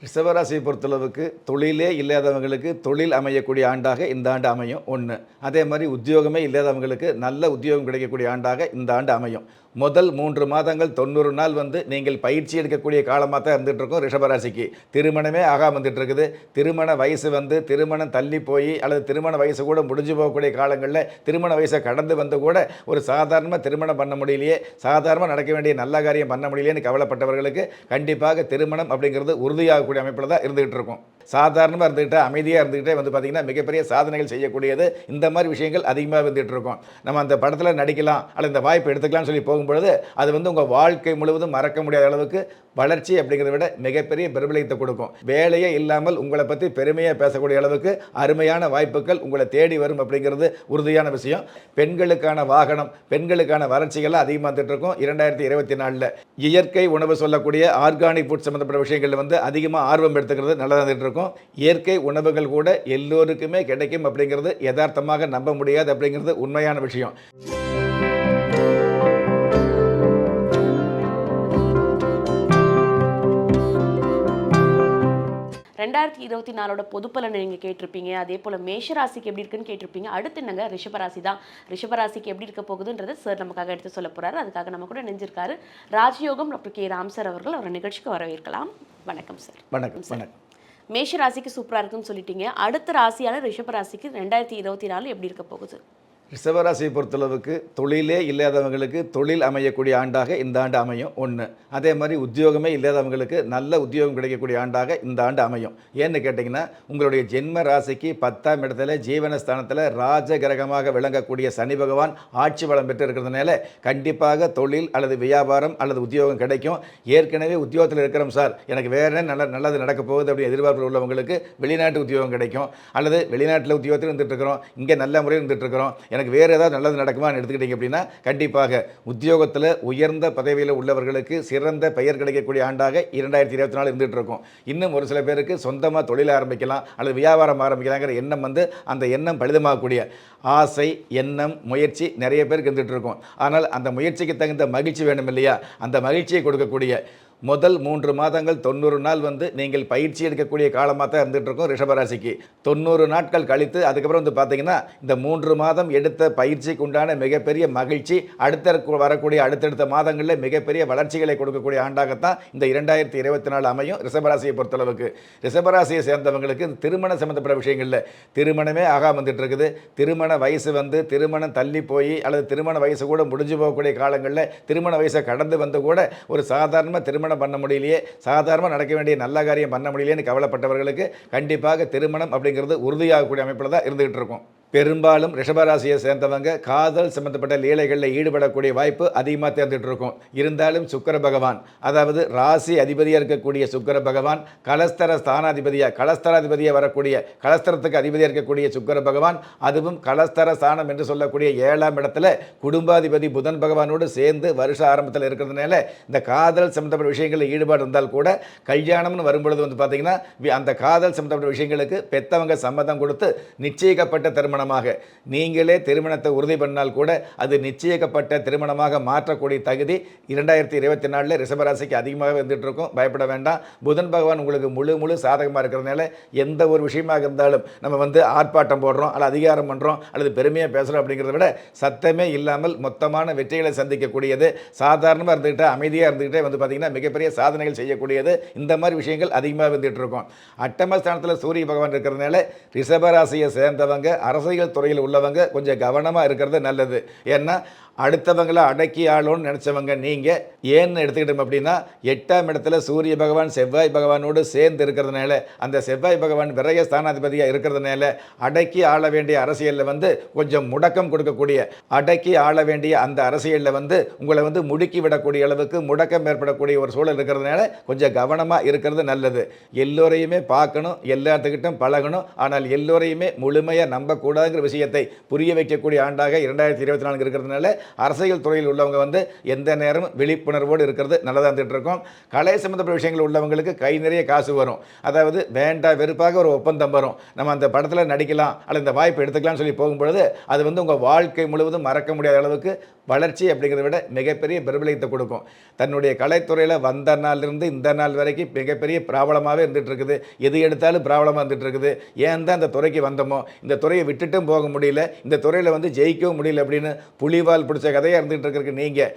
ரிஷபராசியை பொறுத்தளவுக்கு தொழிலே இல்லாதவங்களுக்கு தொழில் அமையக்கூடிய ஆண்டாக இந்த ஆண்டு அமையும் ஒன்று. அதே மாதிரி உத்தியோகமே இல்லாதவங்களுக்கு நல்ல உத்தியோகம் கிடைக்கக்கூடிய ஆண்டாக இந்த ஆண்டு அமையும். முதல் 3 மாதங்கள் 90 நாள் நீங்கள் பயிற்சி எடுக்கக்கூடிய காலமாக தான் இருந்துகிட்டு இருக்கோம். ரிஷபராசிக்கு திருமணமே ஆகாமல் வந்துட்டு இருக்குது. திருமண வயசு திருமணம் தள்ளி போய் அல்லது திருமண வயசு கூட முடிஞ்சு போகக்கூடிய காலங்களில் திருமண வயசை கடந்து வந்து கூட ஒரு சாதாரணமாக திருமணம் பண்ண முடியலையே, சாதாரணமாக நடக்க வேண்டிய நல்ல காரியம் பண்ண முடியலையேன்னு கவலைப்பட்டவர்களுக்கு கண்டிப்பாக திருமணம் அப்படிங்கிறது உறுதியாகக்கூடிய அமைப்பில் தான் இருந்துகிட்டு இருக்கும். சாதாரணமாக இருந்துக்கிட்டு அமைதியாக இருந்துக்கிட்டே பார்த்திங்கன்னா மிகப்பெரிய சாதனைகள் செய்யக்கூடியது இந்த மாதிரி விஷயங்கள் அதிகமாக வந்துட்டு இருக்கும். நம்ம அந்த படத்தில் நடிக்கலாம் அல்லது இந்த வாய்ப்பு எடுத்துக்கலாம்னு சொல்லி போகும்பொழுது அது உங்கள் வாழ்க்கை முழுவதும் மறக்க முடியாத அளவுக்கு வளர்ச்சி அப்படிங்கிறத விட மிகப்பெரிய பிரபலத்தை கொடுக்கும். வேலையே இல்லாமல் உங்களை பற்றி பெருமையாக பேசக்கூடிய அளவுக்கு அருமையான வாய்ப்புகள் உங்களை தேடி வரும் அப்படிங்கிறது உறுதியான விஷயம். பெண்களுக்கான வாகனம், பெண்களுக்கான வளர்ச்சிகள்லாம் அதிகமாக வந்துட்டு இருக்கும். 2024 இயற்கை உணவு சொல்லக்கூடிய ஆர்கானிக் ஃபுட் சம்மந்தப்பட்ட விஷயங்கள் அதிகமாக ஆர்வம் எடுத்துக்கிறது நல்லதாக இருக்கும். இயற்கை உணவுகள் கூட எல்லோருக்குமே கிடைக்கும் அப்படிங்கிறது யதார்த்தமாக நம்ப முடியாது அப்படிங்கிறது உண்மையான விஷயம். 2024 பொதுப்பலனை நீங்கள் கேட்டிருப்பீங்க. அதே போல் மேஷராசிக்கு எப்படி இருக்குன்னு கேட்டிருப்பீங்க. அடுத்து என்னங்க ரிஷபராசி தான். ரிஷபராசிக்கு எப்படி இருக்க போகுதுன்றது சார் நமக்காக எடுத்து சொல்ல போகிறாரு. அதுக்காக நம்ம கூட நெஞ்சிருக்காரு ராஜயோகம் டாக்டர் கே ராம் சார் அவர்கள். அவரை நிகழ்ச்சிக்கு வரவேற்கலாம். வணக்கம் சார். வணக்கம் சார். மேஷராசிக்கு சூப்பராக இருக்குன்னு சொல்லிட்டீங்க. அடுத்த ராசியான ரிஷபராசிக்கு 2024 எப்படி இருக்க போகுது? ரிஷபராசியை பொறுத்தளவுக்கு தொழிலே இல்லாதவங்களுக்கு தொழில் அமையக்கூடிய ஆண்டாக இந்த ஆண்டு அமையும் ஒன்று. அதே மாதிரி உத்தியோகமே இல்லாதவங்களுக்கு நல்ல உத்தியோகம் கிடைக்கக்கூடிய ஆண்டாக இந்த ஆண்டு அமையும். ஏன்னு கேட்டிங்கன்னா உங்களுடைய ஜென்ம ராசிக்கு 10ஆம் இடத்துல ஜீவனஸ்தானத்தில் ராஜ கிரகமாக விளங்கக்கூடிய சனி பகவான் ஆட்சி பலம் பெற்று இருக்கிறதுனால கண்டிப்பாக தொழில் அல்லது வியாபாரம் அல்லது உத்தியோகம் கிடைக்கும். ஏற்கனவே உத்தியோகத்தில் இருக்கிறோம் சார், எனக்கு வேறு நல்லது நடக்க போகுது அப்படின்னு எதிர்பார்ப்பில் உள்ளவங்களுக்கு வெளிநாட்டு உத்தியோகம் கிடைக்கும். அல்லது வெளிநாட்டில் உத்தியோகத்தில் இருந்துகிட்டு இருக்கிறோம், இங்கே நல்ல முறையில் இருந்துகிட்டு இருக்கிறோம், எனக்கு வேறு ஏதாவது நல்லது நடக்குமான்னு எடுத்துக்கிட்டிங்க அப்படின்னா கண்டிப்பாக உத்தியோகத்தில் உயர்ந்த பதவியில் உள்ளவர்களுக்கு சிறந்த பெயர் கிடைக்கக்கூடிய ஆண்டாக 2024 இருந்துகிட்டு இருக்கும். இன்னும் ஒரு சில பேருக்கு சொந்தமாக தொழில் ஆரம்பிக்கலாம் அல்லது வியாபாரம் ஆரம்பிக்கலாங்கிற எண்ணம் அந்த எண்ணம் பலிதமாகக்கூடிய ஆசை, எண்ணம், முயற்சி நிறைய பேருக்கு இருந்துகிட்டு இருக்கும். ஆனால் அந்த முயற்சிக்கு தகுந்த மகிழ்ச்சி வேணும் இல்லையா? அந்த மகிழ்ச்சியை கொடுக்கக்கூடிய முதல் 3 மாதங்கள் 90 நாள் நீங்கள் பயிற்சி எடுக்கக்கூடிய காலமாக தான் இருந்துகிட்டு இருக்கும். ரிஷபராசிக்கு 90 நாட்கள் கழித்து அதுக்கப்புறம் பார்த்தீங்கன்னா இந்த 3 மாதம் எடுத்த பயிற்சிக்கு உண்டான மிகப்பெரிய மகிழ்ச்சி வரக்கூடிய அடுத்தடுத்த மாதங்களில் மிகப்பெரிய வளர்ச்சிகளை கொடுக்கக்கூடிய ஆண்டாகத்தான் இந்த 2024 அமையும். ரிஷபராசியை பொறுத்தளவுக்கு ரிஷபராசியை சேர்ந்தவங்களுக்கு திருமணம் சம்மந்தப்பட்ட விஷயங்களில் திருமணமே ஆகாமல் வந்துட்டு இருக்குது. திருமண வயசு திருமணம் தள்ளி போய் அல்லது திருமண வயசு கூட முடிஞ்சு போகக்கூடிய காலங்களில் திருமண வயசை கடந்து வந்து கூட ஒரு சாதாரண திருமணம் பண்ண முடியலையே, சாதாரணமாக நடக்க வேண்டிய நல்ல காரியம் பண்ண முடியலையேன்னு கவலைப்பட்டவர்களுக்கு கண்டிப்பாக திருமணம் அப்படிங்கிறது உறுதியாகக்கூடிய அமைப்பில் தான் இருந்துகிட்டு இருக்கும். பெரும்பாலும் ரிஷபராசியை சேர்ந்தவங்க காதல் சம்பந்தப்பட்ட லீலைகளில் ஈடுபடக்கூடிய வாய்ப்பு அதிகமாக தேர்ந்துட்டு இருக்கும். இருந்தாலும் சுக்கிர பகவான், அதாவது ராசி அதிபதியாக இருக்கக்கூடிய சுக்கிர பகவான் கலஸ்தர கலஸ்தராதிபதியாக வரக்கூடிய கலஸ்தரத்துக்கு அதிபதியாக இருக்கக்கூடிய சுக்கிர பகவான், அதுவும் கலஸ்தர ஸ்தானம் என்று சொல்லக்கூடிய 7ஆம் இடத்துல குடும்பாதிபதி புதன் பகவானோடு சேர்ந்து வருஷ ஆரம்பத்தில் இருக்கிறதுனால இந்த காதல் சம்பந்தப்பட்ட விஷயங்களில் ஈடுபாடு இருந்தால் கூட கல்யாணம்னு வரும்பொழுது பார்த்தீங்கன்னா அந்த காதல் சம்பந்தப்பட்ட விஷயங்களுக்கு பெற்றவங்க சம்மதம் கொடுத்து நிச்சயிக்கப்பட்ட திருமணம் நீங்களே திருமணத்தை உறுதி பண்ணால் கூட அது நிச்சயிக்கப்பட்ட திருமணமாக மாற்றக்கூடிய தகுதி 2024 ரிஷபராசிக்கு அதிகமாக வந்துட்டு இருக்கும். பயப்பட வேண்டாம். புதன் பகவான் உங்களுக்கு முழு சாதகமாக இருக்கிறதுனால எந்த ஒரு விஷயமாக இருந்தாலும் நம்ம ஆர்ப்பாட்டம் போடுறோம் அல்லது அதிகாரம் பண்ணுறோம் அல்லது பெருமையாக பேசுகிறோம் அப்படிங்கிறத விட சத்தமே இல்லாமல் மொத்தமான வெற்றிகளை சந்திக்கக்கூடியது, சாதாரணமாக இருந்துக்கிட்டு அமைதியாக இருந்துக்கிட்டே பார்த்தீங்கன்னா மிகப்பெரிய சாதனைகள் செய்யக்கூடியது இந்த மாதிரி விஷயங்கள் அதிகமாக வந்துட்டு இருக்கும். அட்டமஸ்தானத்தில் சூரிய பகவான் இருக்கிறதுனால ரிஷபராசியை சேர்ந்தவங்க அரசியல் துறையில் உள்ளவங்க கொஞ்சம் கவனமாக இருக்கிறது நல்லது. ஏன்னா அடுத்தவங்களை அடக்கி ஆளோன்னு நினச்சவங்க நீங்கள் ஏன்னு எடுத்துக்கிட்டோம் அப்படின்னா 8ஆம் இடத்துல சூரிய பகவான் செவ்வாய் பகவானோடு சேர்ந்து இருக்கிறதுனால அந்த செவ்வாய் பகவான் விரய ஸ்தானாதிபதியாக இருக்கிறதுனால அடக்கி ஆள வேண்டிய அரசியலில் கொஞ்சம் முடக்கம் கொடுக்கக்கூடிய, அடக்கி ஆள வேண்டிய அந்த அரசியலில் உங்களை முடுக்கி விடக்கூடிய அளவுக்கு முடக்கம் ஏற்படக்கூடிய ஒரு சூழல் இருக்கிறதுனால கொஞ்சம் கவனமாக இருக்கிறது நல்லது. எல்லோரையுமே பார்க்கணும், எல்லாத்துக்கிட்டும் பழகணும், ஆனால் எல்லோரையுமே முழுமையாக நம்பக்கூடாதுங்கிற விஷயத்தை புரிய வைக்கக்கூடிய ஆண்டாக 2024 இருக்கிறதுனால அரசியல் துறையில் உள்ளவங்க வந்து எந்த நேரமும் விழிப்புணர்வோடு இருக்கிறது நல்லதாக இருந்துகிட்டு இருக்கும். கலை சம்மந்தப்பட்ட விஷயங்கள் உள்ளவங்களுக்கு கை நிறைய காசு வரும். அதாவது வேண்டா வெறுப்பாக ஒரு ஒப்பந்தம் வரும். நம்ம அந்த படத்தில் நடிக்கலாம் அல்லது இந்த வாய்ப்பு எடுத்துக்கலாம்னு சொல்லி போகும்பொழுது அது வந்து உங்கள் வாழ்க்கை முழுவதும் மறக்க முடியாத அளவுக்கு வளர்ச்சி அப்படிங்கிறத விட மிகப்பெரிய பிரபலத்தை கொடுக்கும். தன்னுடைய கலைத்துறையில் வந்த நாளிலிருந்து இந்த நாள் வரைக்கும் மிகப்பெரிய பிராபலமாகவே இருந்துகிட்டு இருக்குது. எது எடுத்தாலும் பிராபலமாக இருந்துகிட்டு இருக்குது. ஏன் தான் இந்த துறைக்கு வந்தோமோ, இந்த துறையை விட்டுட்டும் போக முடியல, இந்த துறையில் வந்து ஜெயிக்கவும் முடியல அப்படின்னு புலிவால் பிடிச்ச கதையாக இருந்துகிட்டு இருக்கிறதுக்கு நீங்கள்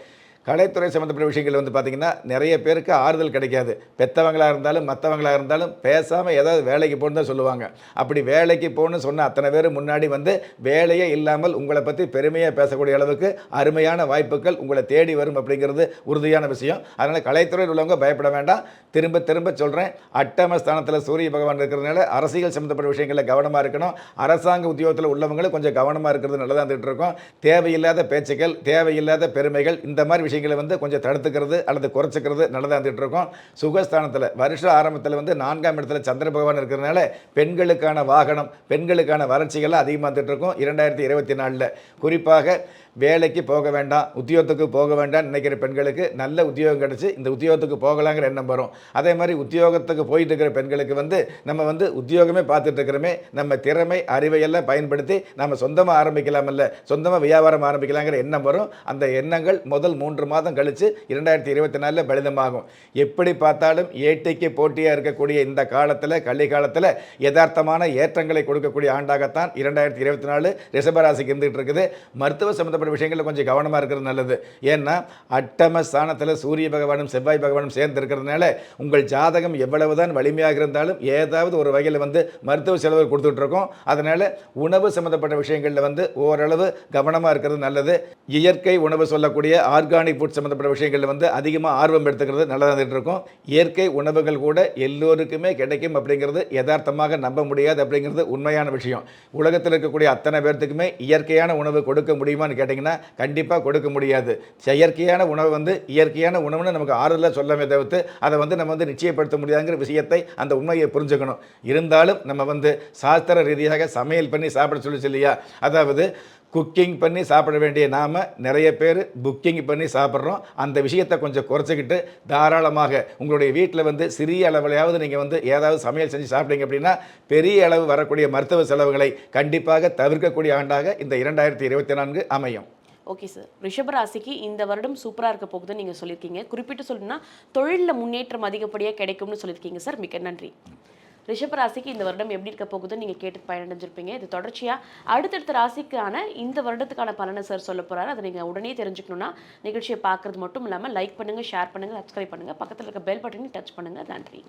கலைத்துறை சம்மந்தப்பட்ட விஷயங்கள் வந்து பார்த்திங்கன்னா நிறைய பேருக்கு ஆறுதல் கிடைக்காது. பெற்றவங்களாக இருந்தாலும் மற்றவங்களாக இருந்தாலும் பேசாமல் ஏதாவது வேலைக்கு போகணுன்னு தான் சொல்லுவாங்க. அப்படி வேலைக்கு போகணுன்னு சொன்ன அத்தனை பேர் முன்னாடி வந்து வேலையே இல்லாமல் உங்களை பற்றி பெருமையாக பேசக்கூடிய அளவுக்கு அருமையான வாய்ப்புகள் உங்களை தேடி வரும் அப்படிங்கிறது உறுதியான விஷயம். அதனால் கலைத்துறையில் உள்ளவங்க பயப்பட வேண்டாம். திரும்ப திரும்ப சொல்கிறேன், அட்டம ஸ்தானத்தில் சூரிய பகவான் இருக்கிறதுனால அரசியல் சம்மந்தப்பட்ட விஷயங்களில் கவனமாக இருக்கணும். அரசாங்க உத்தியோகத்தில் உள்ளவங்களும் கொஞ்சம் கவனமாக இருக்கிறது நல்லதாக இருந்துகிட்டு இருக்கும். தேவையில்லாத பேச்சுக்கள், தேவையில்லாத பெருமைகள், இந்த மாதிரி விஷயங்களை வந்து கொஞ்சம் தடுத்துக்கிறது அல்லது குறைச்சிக்கிறது நல்லதாக இருந்துகிட்டு இருக்கும். சுகஸ்தானத்தில் வருஷ ஆரம்பத்தில் வந்து 4ஆம் இடத்துல சந்திர பகவான் இருக்கிறதுனால பெண்களுக்கான வாகனம், பெண்களுக்கான வளர்ச்சிகள்லாம் அதிகமாக இருந்துகிட்டு இருக்கும் 2024. குறிப்பாக வேலைக்கு போக வேண்டாம், உத்தியோகத்துக்கு போக வேண்டாம்னு நினைக்கிற பெண்களுக்கு நல்ல உத்தியோகம் கிடச்சி இந்த உத்தியோகத்துக்கு போகலாங்கிற எண்ணம் வரும். அதே மாதிரி உத்தியோகத்துக்கு போயிட்டு இருக்கிற பெண்களுக்கு வந்து நம்ம வந்து உத்தியோகமே பார்த்துட்டு இருக்கிறோமே, நம்ம திறமை அறிவையெல்லாம் பயன்படுத்தி நம்ம சொந்தமாக ஆரம்பிக்கலாமல்ல, சொந்தமாக வியாபாரம் ஆரம்பிக்கலாங்கிற எண்ணம் வரும். அந்த எண்ணங்கள் முதல் 3 மாதம் கழித்து 2024 பலிதமாகும். எப்படி பார்த்தாலும் ஏட்டைக்கு போட்டியாக இருக்கக்கூடிய இந்த காலத்தில், கள்ளி காலத்தில் யதார்த்தமான ஏற்றங்களை கொடுக்கக்கூடிய ஆண்டாகத்தான் 2024 ரிஷபராசிக்கு இருந்துகிட்டு இருக்குது. மருத்துவ சம்பந்தப்பட்ட விஷயங்களில் கொஞ்சம் கவனமாக இருக்கிறது நல்லது. ஏன்னா அட்டம ஸ்தானத்தில் சூரிய பகவானும் செவ்வாய் பகவானும் சேர்ந்து இருக்கிறதுனால உங்கள் ஜாதகம் எவ்வளவுதான் வலிமையாக இருந்தாலும் ஏதாவது ஒரு வகையில் வந்து மருத்துவ செலவு கொடுத்துட்டு இருக்கோம். அதனால் உணவு சம்மந்தப்பட்ட விஷயங்களில் வந்து ஓரளவு கவனமாக இருக்கிறது நல்லது. இயற்கை உணவு சொல்லக்கூடிய ஆர்கானிக் ஃபுட் சம்மந்தப்பட்ட விஷயங்களில் வந்து அதிகமாக ஆர்வம் எடுத்துக்கிறது நல்லதாக இருக்கும். இயற்கை உணவுகள் கூட எல்லோருக்குமே கிடைக்கும் அப்படிங்கிறது யதார்த்தமாக நம்ப முடியாது அப்படிங்கிறது உண்மையான விஷயம். உலகத்தில் இருக்கக்கூடிய அத்தனை பேர்த்துக்குமே இயற்கையான உணவு கொடுக்க முடியுமான்னு கேட்டிங்கன்னா கண்டிப்பாக கொடுக்க முடியாது. செயற்கையான உணவு வந்து இயற்கையான உணவுன்னு நமக்கு ஆறுதலாக சொல்லவே தவிர்த்து அதை வந்து நம்ம வந்து நிச்சயப்படுத்த முடியாதுங்கிற விஷயத்தை, அந்த உண்மையை புரிஞ்சுக்கணும். இருந்தாலும் நம்ம வந்து சாஸ்திர ரீதியாக சமையல் பண்ணி சாப்பிட சொல்லியா, அதாவது குக்கிங் பண்ணி சாப்பிட வேண்டிய நாம் நிறைய பேர் புக்கிங் பண்ணி சாப்பிட்றோம். அந்த விஷயத்தை கொஞ்சம் குறைச்சிக்கிட்டு தாராளமாக உங்களுடைய வீட்டில் வந்து சிறிய அளவிலையாவது நீங்கள் வந்து ஏதாவது சமையல் செஞ்சு சாப்பிட்டீங்க அப்படின்னா பெரிய அளவு வரக்கூடிய மருத்துவ செலவுகளை கண்டிப்பாக தவிர்க்கக்கூடிய ஆண்டாக இந்த 2024 அமையும். ஓகே சார், ரிஷபராசிக்கு இந்த வருடம் சூப்பராக இருக்க போகுதுன்னு நீங்கள் சொல்லியிருக்கீங்க. குறிப்பிட்டு சொல்லணும்னா தொழிலில் முன்னேற்றம் அதிகப்படியாக கிடைக்கும்னு சொல்லியிருக்கீங்க சார். மிக்க நன்றி. ரிஷபராசிக்கு இந்த வருடம் எப்படி இருக்க போகுதுன்னு நீங்கள் கேட்டு பயனடைஞ்சிருப்பீங்க. இது தொடர்ச்சியாக அடுத்தடுத்த ராசிக்கான இந்த வருடத்துக்கான பலனை சார் சொல்ல போகிறாரு. அதை நீங்கள் உடனே தெரிஞ்சுக்கணுன்னா நிகழ்ச்சியை பார்க்குறது மட்டும் இல்லாமல் லைக் பண்ணுங்கள், ஷேர் பண்ணுங்கள், சப்ஸ்கிரைப் பண்ணுங்கள், பக்கத்தில் இருக்க பெல் பட்டனையும் டச் பண்ணுங்கள். நன்றி.